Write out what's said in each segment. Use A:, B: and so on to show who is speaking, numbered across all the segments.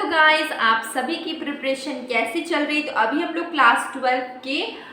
A: Guys, आप सभी की प्रिपरेशन कैसी चल रही? तो अभी हम लोग क्लास 12 के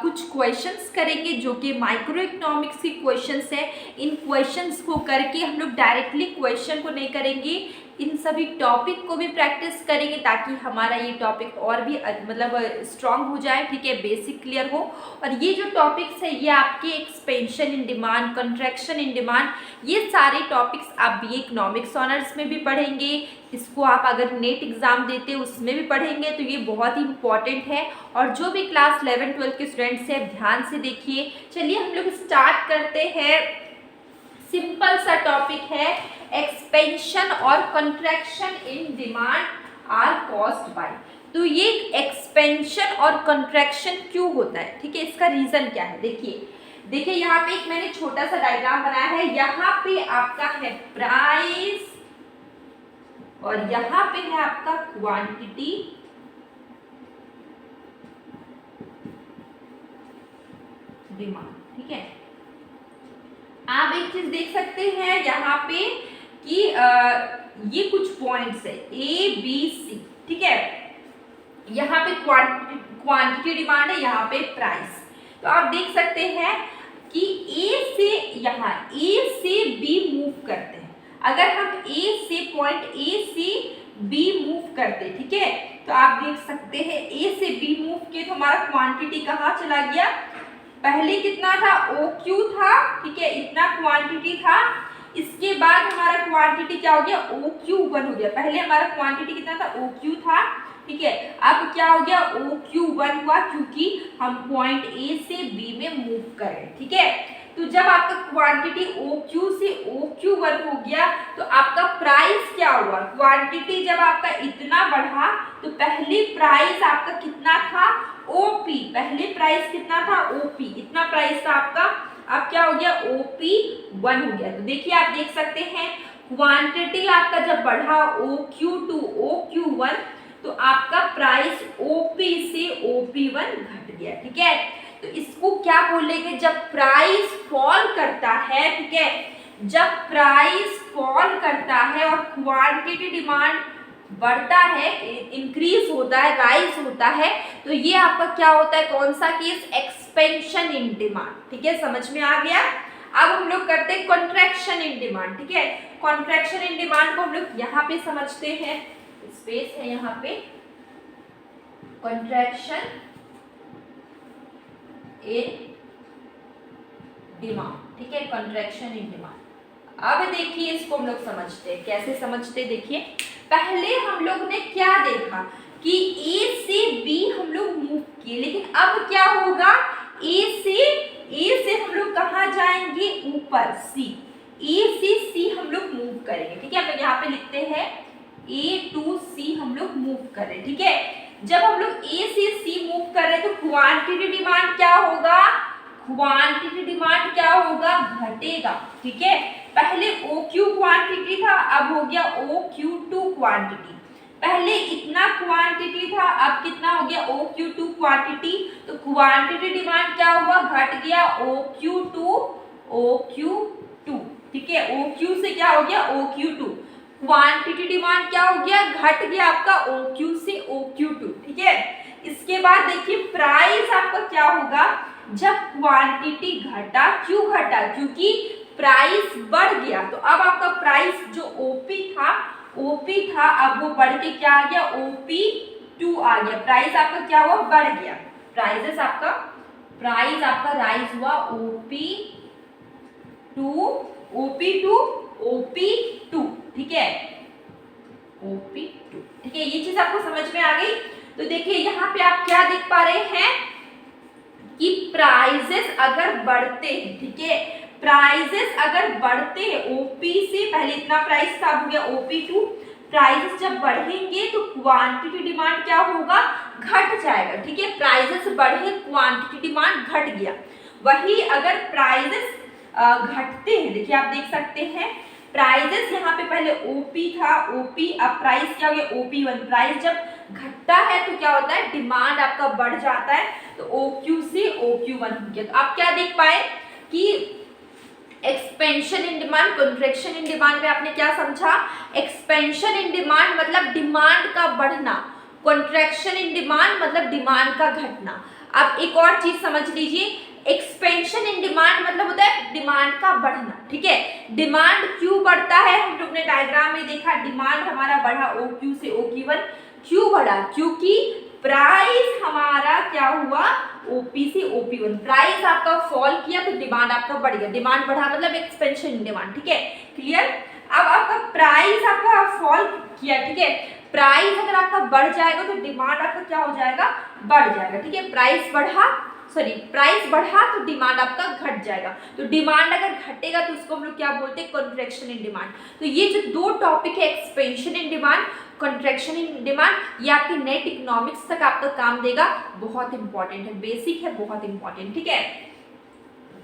A: कुछ क्वेश्चंस करेंगे जो कि माइक्रो इकोनॉमिक्स के क्वेश्चंस है। इन क्वेश्चंस को करके हम लोग डायरेक्टली क्वेश्चन को नहीं करेंगे, इन सभी टॉपिक को भी प्रैक्टिस करेंगे ताकि हमारा ये टॉपिक और भी मतलब स्ट्रांग हो जाए। ठीक है, बेसिक क्लियर हो। और ये जो टॉपिक्स है ये आपके expansion in demand, contraction in demand, ये सारे टॉपिक्स आप बीए इकोनॉमिक्स ऑनर्स में भी पढ़ेंगे। इसको आप अगर नेट एग्जाम देते हो उसमें भी पढ़ेंगे, तो ये बहुत ही इंपॉर्टेंट है। और जो भी क्लास 11-12 के स्टूडेंट्स हैं ध्यान से देखिए। चलिए हम लोग स्टार्ट करते हैं। सिंपल सा टॉपिक है, एक्सपेंशन और contraction in demand are caused by. तो ये एक्सपेंशन और कंट्रैक्शन क्यों होता है? ठीक है, इसका रीजन क्या है? देखिए यहाँ पे एक मैंने छोटा सा डायग्राम बनाया है। यहाँ पे आपका है प्राइस और यहाँ पे है आपका क्वांटिटी, डिमांड। ठीक है, आप एक चीज देख सकते हैं यहाँ पे कि ये कुछ पॉइंट्स है ए बी सी। ठीक है, यहाँ पे क्वांटिटी डिमांड है, यहाँ पे प्राइस। तो आप देख सकते हैं कि ए से बी मूव करते हैं। अगर हम पॉइंट ए से बी मूव करते, ठीक है, तो आप देख सकते हैं ए से बी मूव किए तो हमारा क्वांटिटी कहाँ चला गया? पहले कितना था? OQ था। ठीक है, इतना क्वांटिटी था। इसके बाद हमारा क्वांटिटी क्या हो गया? OQ1 हो गया। पहले हमारा क्वांटिटी कितना था? OQ था। ठीक है, अब क्या हो गया? OQ1 हुआ क्योंकि हम पॉइंट A से B में मूव कर रहे हैं। ठीक है, तो जब आपका क्वांटिटी OQ से OQ1 हो गया तो आपका प्राइस क्या हुआ? क्वांटिटी जब आपका इतना बढ़ा तो पहले प्राइस आपका कितना था? OP। पहले प्राइस कितना था? OP। इतना प्राइस था आपका, अब क्या हो गया? OP1 हो गया। तो देखिए आप देख सकते हैं क्वांटिटी आपका जब बढ़ा OQ2 OQ1 तो आपका प्राइस OP से OP1 घट गया। ठीक है, तो इसको क्या बोलेंगे? जब प्राइस फॉल करता है, ठीक है, जब प्राइस फॉल करता है और क्वांटिटी डिमांड बढ़ता है, इंक्रीज होता है, राइज होता है, तो ये आपका क्या होता है? कौन सा केस? Expansion in demand. ठीक है, समझ में आ गया। अब हम लोग करते हैं कंट्रैक्शन इन डिमांड। ठीक है, कंट्रैक्शन इन डिमांड को हम लोग यहाँ पे समझते हैं। स्पेस है यहाँ पे, कंट्रैक्शन इन डिमांड। ठीक है, कंट्रैक्शन इन डिमांड। अब देखिए इसको हम लोग समझते हैं। कैसे समझते? देखिए पहले हम लोग ने क्या देखा कि A से B हम लोग मूव किए, लेकिन अब क्या होगा? A से हम लोग कहाँ जाएंगे? ऊपर C। A से C हम लोग मूव करेंगे। ठीक है, हम लोग यहाँ पे लिखते हैं A to C हम लोग मूव कर रहे हैं। ठीक है, जब हम लोग A से C मूव कर रहे हैं तो क्वांटिटी डिमांड क्या होगा? क्वांटिटी डिमांड क्या होगा? घटेगा। ठीक है, पहले OQ क्वांटिटी था, अब हो गया OQ2 क्वांटिटी। पहले इतना क्वांटिटी था, अब कितना हो गया? OQ2 quantity. तो क्वांटिटी डिमांड क्या हुआ? घट गया OQ2 OQ2। ठीक है, OQ से क्या हो गया? OQ2। क्वांटिटी डिमांड क्या हो गया? घट गया आपका OQ से OQ2। ठीक है, इसके बाद देखिए प्राइस आपका क्या होगा? जब क्वांटिटी घटा, क्यों घटा? क्योंकि प्राइस बढ़ गया। तो अब आपका प्राइस जो OP था अब वो बढ़ के क्या आ गया? OP2 आ गया। प्राइस आपका क्या हुआ? बढ़ गया। प्राइस आपका राइज हुआ OP2 OP2। ठीक है, OP2। ठीक है, ये चीज आपको समझ में आ गई। तो देखिए यहाँ पे आप क्या देख पा रहे हैं कि प्राइसेस अगर बढ़ते हैं, ठीक है, प्राइसेस अगर बढ़ते हैं OP से, पहले इतना प्राइस था, अब हो गया OP2। प्राइसेस जब बढ़ेंगे तो क्वांटिटी डिमांड क्या होगा? घट जाएगा। ठीक है, प्राइसेस बढ़े, क्वांटिटी डिमांड घट गया। वही अगर प्राइसेस घटते हैं, देखिए आप देख सकते हैं प्राइसेस यहाँ पे पहले OP था, OP, अब प्राइस क्या हो गया? OP1। प्राइस जब घटता है तो क्या होता है? डिमांड आपका बढ़ जाता है, तो OQ से OQ1 हो गया। तो आप क्या देख पाए कि expansion in demand, contraction in demand में आपने क्या समझा? एक्सपेंशन इन डिमांड मतलब डिमांड का बढ़ना, कॉन्ट्रैक्शन इन डिमांड मतलब डिमांड का घटना। अब एक और चीज समझ लीजिए, एक्सपेंशन इन डिमांड मतलब होता है डिमांड का बढ़ना, ठीक है। डिमांड क्यों बढ़ता है? हम लोग ने डायग्राम में देखा, डिमांड हमारा बढ़ा OQ से OQ1, क्यों बढ़ा? क्योंकि प्राइस हमारा क्या हुआ? OP से OP1, प्राइस आपका फॉल किया तो डिमांड आपका बढ़ गया, डिमांड बढ़ा मतलब एक्सपेंशन इन डिमांड, ठीक है, क्लियर। अब आपका प्राइस आपका फॉल किया, ठीक है, प्राइस अगर आपका बढ़ जाएगा तो डिमांड आपका क्या हो जाएगा? बढ़ जाएगा, ठीक है। प्राइस बढ़ा तो डिमांड आपका घट जाएगा, तो डिमांड अगर घटेगा तो उसको हम लोग क्या बोलते हैं? Contraction in demand. तो ये जो दो टॉपिक है, expansion in demand, contraction in demand, ये आपके नेट इकोनॉमिक्स तक आपका काम देगा, बहुत इंपॉर्टेंट है, बेसिक है, बहुत इंपॉर्टेंट, ठीक है।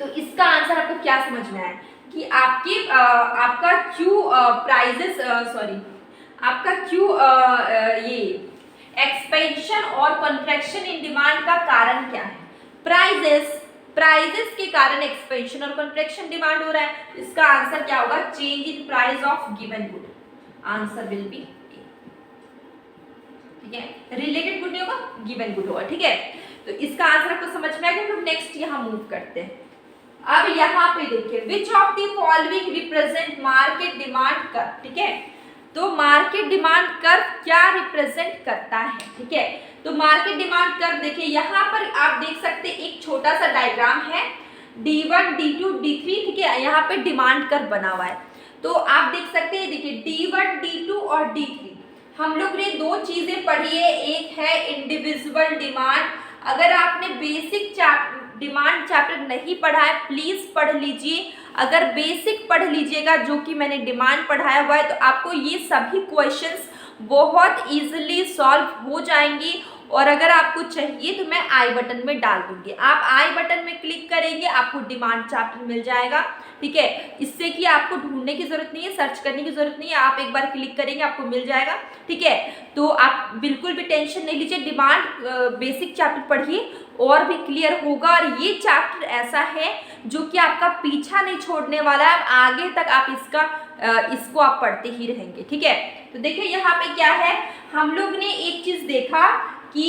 A: तो इसका आंसर आपको क्या समझ में आया कि आपका क्यों प्राइजेस आपका क्यों ये एक्सपेंशन और कॉन्ट्रैक्शन इन डिमांड का कारण क्या है? प्राइजेस के कारण एक्सपेंशन और कॉन्ट्रैक्शन डिमांड हो रहा है, इसका आंसर क्या होगा? Change in price of given good, answer will B, ठीक है, रिलेटेड गुड नहीं होगा, गिवन गुड होगा, ठीक है। तो इसका आंसर आपको समझ में आ गया। हम नेक्स्ट यहाँ मूव करते हैं। अब यहाँ पे देखिए, which of the following represent market demand curve, ठीक है। तो मार्केट डिमांड कर्व क्या रिप्रेजेंट करता है, ठीक है। तो मार्केट डिमांड कर्व देखिए, यहाँ पर आप देख सकते हैं एक छोटा सा डायग्राम है, D1, D2, D3, ठीक है, यहाँ पे डिमांड कर्व बना हुआ है। तो आप देख सकते हैं, देखिए D1, D2 और D3, हम लोग ने दो चीजें पढ़ी है, एक है इंडिविजुअल डिमांड। अगर आपने बेसिक डिमांड चैप्टर नहीं पढ़ा है प्लीज पढ़ लीजिए, अगर बेसिक पढ़ लीजिएगा जो कि मैंने डिमांड पढ़ाया हुआ है तो आपको ये सभी क्वेश्चंस बहुत इजीली सॉल्व हो जाएंगी। और अगर आपको चाहिए तो मैं आई बटन में डाल दूंगी, आप आई बटन में क्लिक करेंगे आपको डिमांड चैप्टर मिल जाएगा, ठीक है। इससे कि आपको ढूंढने की जरूरत नहीं है, सर्च करने की जरूरत नहीं है, आप एक बार क्लिक करेंगे आपको मिल जाएगा, ठीक है। तो आप बिल्कुल भी टेंशन नहीं लीजिए, डिमांड बेसिक चैप्टर पढ़िए और भी क्लियर होगा। और ये चैप्टर ऐसा है जो कि आपका पीछा नहीं छोड़ने वाला है, आगे तक आप इसको आप पढ़ते ही रहेंगे, ठीक है। तो देखिए यहाँ पे क्या है, हम लोग ने एक चीज देखा कि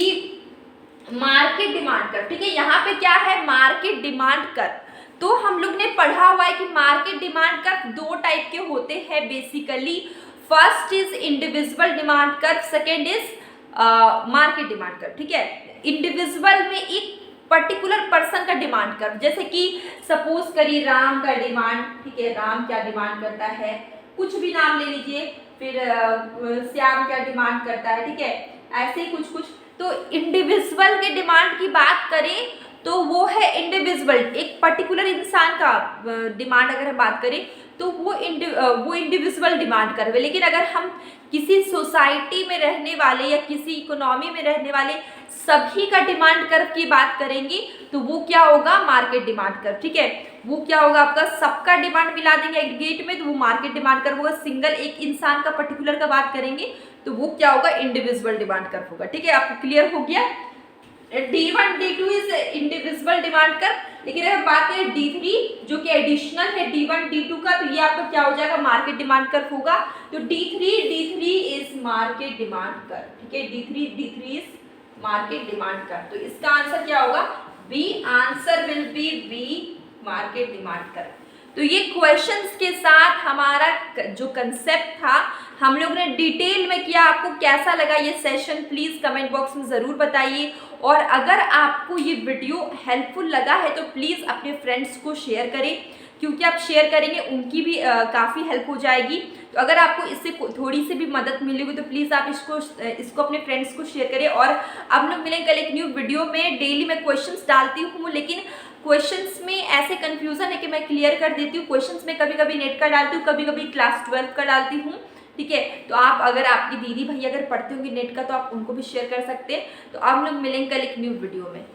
A: मार्केट डिमांड कर्व, ठीक है, यहाँ पे क्या है? Market demand curve. तो हम लोग ने पढ़ा हुआ है कि मार्केट डिमांड कर्व दो टाइप के होते हैं basically, first is individual demand curve, second is market demand curve, ठीक है। इंडिविजुअल में एक पर्टिकुलर पर्सन का डिमांड कर्व, जैसे कि सपोज करिए राम का डिमांड, ठीक है, राम क्या डिमांड करता है, कुछ भी नाम ले लीजिए, फिर श्याम क्या डिमांड करता है, ठीक है, ऐसे ही कुछ। तो इंडिविजुअल के डिमांड की बात करें तो वो है इंडिविजुअल, एक पर्टिकुलर इंसान का डिमांड अगर हम बात करें तो वो इंडिविजुअल डिमांड कर रहे। लेकिन अगर हम किसी सोसाइटी में रहने वाले या किसी इकोनॉमी में रहने वाले सभी का डिमांड कर्व की बात करेंगे तो वो क्या होगा? मार्केट डिमांड कर्व, ठीक है। वो क्या होगा? आपका सबका डिमांड मिला देंगे एग्रीगेट में तो वो मार्केट डिमांड कर्व होगा। सिंगल एक इंसान का पर्टिकुलर का बात करेंगे तो वो क्या होगा? इंडिविजुअल डिमांड कर्व होगा, ठीक है। आपको क्लियर हो गया? D1, D2 is individual demand curve, लेकिन अगर बात करें D3 जो कि एडिशनल है D1, D2 का, तो ये आपका क्या हो जाएगा? मार्केट डिमांड कर्व होगा। तो D3 is market demand curve, ठीक है। D3 is market demand curve. तो इसका आंसर क्या होगा? B, answer will be B, market demand curve. तो ये क्वेश्चंस के साथ हमारा जो कंसेप्ट था हम लोग ने डिटेल में किया। आपको कैसा लगा ये सेशन प्लीज़ कमेंट बॉक्स में ज़रूर बताइए। और अगर आपको ये वीडियो हेल्पफुल लगा है तो प्लीज़ अपने फ्रेंड्स को शेयर करें, क्योंकि आप शेयर करेंगे उनकी भी काफ़ी हेल्प हो जाएगी। तो अगर आपको इससे थोड़ी सी भी मदद मिलेगी तो प्लीज़ आप इसको अपने फ्रेंड्स को शेयर करें। और अब लोग मिलेंगे कल एक न्यू वीडियो में। डेली मैं क्वेश्चंस डालती हूँ, लेकिन क्वेश्चंस में ऐसे कंफ्यूजन है कि मैं क्लियर कर देती हूँ। क्वेश्चंस में कभी कभी नेट का डालती हूँ, कभी कभी क्लास 12 का डालती हूँ, ठीक है। तो आप अगर आपकी दीदी भैया अगर पढ़ते होंगे नेट का तो आप उनको भी शेयर कर सकते हैं। तो आप लोग मिलेंगे कल एक न्यू वीडियो में।